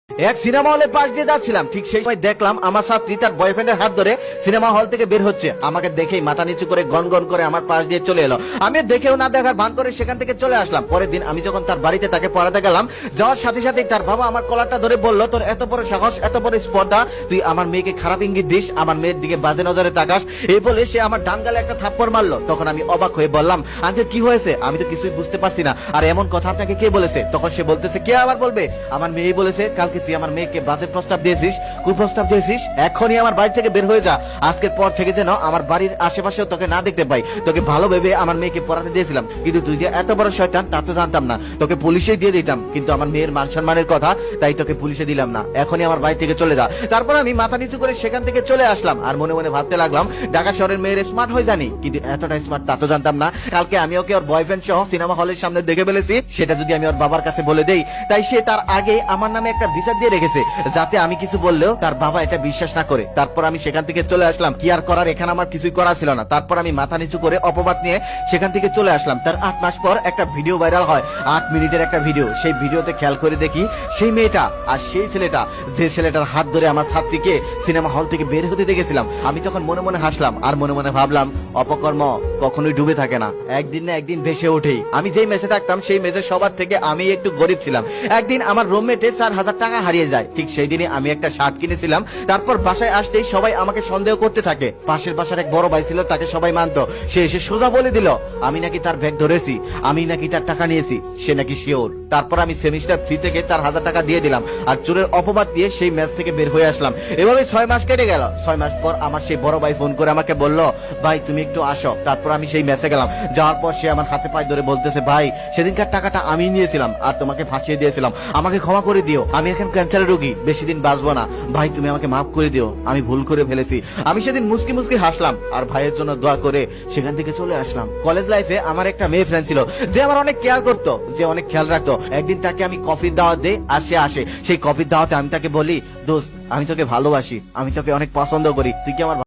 এক সিনেমা হলের পাশ দিয়ে যাচ্ছিলাম, ঠিক সেই সময় দেখলাম আমার ছাত্রী তার বয়ফ্রেন্ডের হাত ধরে সিনেমা হল থেকে বের হচ্ছে। আমাকে দেখেই মাথা নিচু করে গনগন করে আমার পাশ দিয়ে চলে এলো। আমি দেখেও না দেখার ভান করে সেখান থেকে চলে আসলাম। পরের দিন আমি যখন তার বাড়িতে তাকে পড়াতে গেলাম, যাওয়ার সাথে সাথে তার বাবা আমার কলারটা ধরে বলল, তোর এত বড় সাহস, এত বড় স্পর্ধা, তুই আমার মেয়েকে খারাপ ইঙ্গিত দিস, আমার মেয়ের দিকে বাজে নজরে তাকাস। এই বলে সে আমার ডান গালে একটা থাপ্পড় মারলো। তখন আমি অবাক হয়ে বললাম, আঙ্কেল কি হয়েছে? আমি তো কিছুই বুঝতে পারছি না। আর এমন কথা আপনাকে কে বলেছে? তখন সে বলতেছে, কে আবার বলবে? আমার মেয়ে বলেছে, কালকে তুই আমার মেয়েকে বাজে প্রস্তাব দিয়েছিস, কুপ্রস্তাব দিয়েছিস, এখনই আমার বাড়ি থেকে বের হয়ে যা। আজকের পর থেকে যেন আমার বাড়ির আশেপাশেও তোকে না দেখতে পাই। তোকে ভালো ভেবে আমার মেয়েকে পড়াতে দিয়েছিলাম, কিন্তু তুই যে এত বড় শয়তান তা তো জানতাম না। তোকে পুলিশে দিয়ে দিতাম, কিন্তু আমার মেয়ের মান সম্মানের কথা, তাই তোকে পুলিশে দিলাম না। এখনই আমার বাড়ি থেকে চলে যা। তারপর আমি মাথা নিচু করে সেখান থেকে চলে আসলাম। আর মনে মনে ভাবতে লাগলাম, ঢাকা শহরের মেয়ের স্মার্ট হয়ে জানি, কিন্তু এতটা স্মার্ট তা তো জানতাম না। কালকে আমি ওকে ওর বয়ফ্রেন্ড সহ সিনেমা হলের সামনে দেখে ফেলেছি। সেটা যদি আমি ওর বাবার কাছে বলে দেই, তাই সে তার আগে আমার নামে একটা বিচার দিয়ে রেখেছে, যাতে আমি কিছু বললেও তার বাবা এটা বিশ্বাস না করে। তারপর আমি সেখান থেকে চলে আসলাম। কি আর করার, এখানে আমার কিছুই করা ছিল না। তারপর আমি মাথা নিচু করে অপবাদ নিয়ে সেখান থেকে চলে আসলাম। তার 8 মাস পর একটা ভিডিও ভাইরাল হয়, 8 মিনিটের একটা ভিডিও। সেই ভিডিওতে খেয়াল করে দেখি সেই মেয়েটা আর সেই ছেলেটা, যে ছেলেটার হাত ধরে আমার ছাত্রীকে সিনেমা হল থেকে বের হতে দেখেছিলাম। আমি তখন মনে মনে হাসলাম আর মনে মনে ভাবলাম, অপকর্ম কখনোই ডুবে থাকে না, একদিন না একদিন ভেসে ওঠেই। আমি যেই মেসে থাকতাম সেই মেসে সবার থেকে আমি একটু গরিব ছিলাম। একদিন আমার রুমমেটে 4000 টাকা হারিয়ে যায়। ঠিক সেই দিনই আমি একটা শার্ট কিনেছিলাম। তারপর বাসায় আসতেই সবাই আমাকে সন্দেহ করতে থাকে। পাশের বাসার এক বড় ভাই ছিল, তাকে সবাই মানতো। সে এসে সোজা বলে দিল আমি নাকি তার ব্যাগ ধরেছি, আমি নাকি তার টাকা নিয়েছি, সে নাকি শিওর। তারপর আমি সেমিস্টার ফ্রি থেকে 4000 টাকা দিয়ে দিলাম আর চোরের অপবাদ দিয়ে সেই ম্যাচ থেকে বের হয়ে আসলাম। এভাবে 6 মাস কেটে গেল। 6 মাস পর আমার সেই বড় ভাই ফোন করে আমাকে বলল, ভাই তুমি একটু আসো। তারপর আমি সেই ম্যাচে গেলাম। যাওয়ার পর সে আমার হাতে পায়ে ধরে বলতেছে, ভাই সেদিনকার টাকাটা আমি নিয়েছিলাম আর তোমাকে ফাঁসিয়ে দিয়েছিলাম, আমাকে ক্ষমা করে দিও, আমি এখন ক্যান্সারের রোগী, বেশি দিন বাঁচবো না, ভাই তুমি আমাকে মাফ করে দিও, আমি ভুল করে ফেলেছি। আমি সেদিন মুসকি মুসকি হাসলাম আর ভাইয়ের জন্য দোয়া করে সেখান থেকে চলে আসলাম। কলেজ লাইফে আমার একটা মেয়ে ফ্রেন্ড ছিল, যে আমার অনেক কেয়ার করতো, যে অনেক খেয়াল রাখতো। একদিন তাকে আমি কফির দাওয়াত দেই আর সে আসে। সেই কফির দাওয়াতে আমি তাকে বলি, দোস্ত আমি তোকে ভালোবাসি, আমি তোকে অনেক পছন্দ করি, তুই কি আমার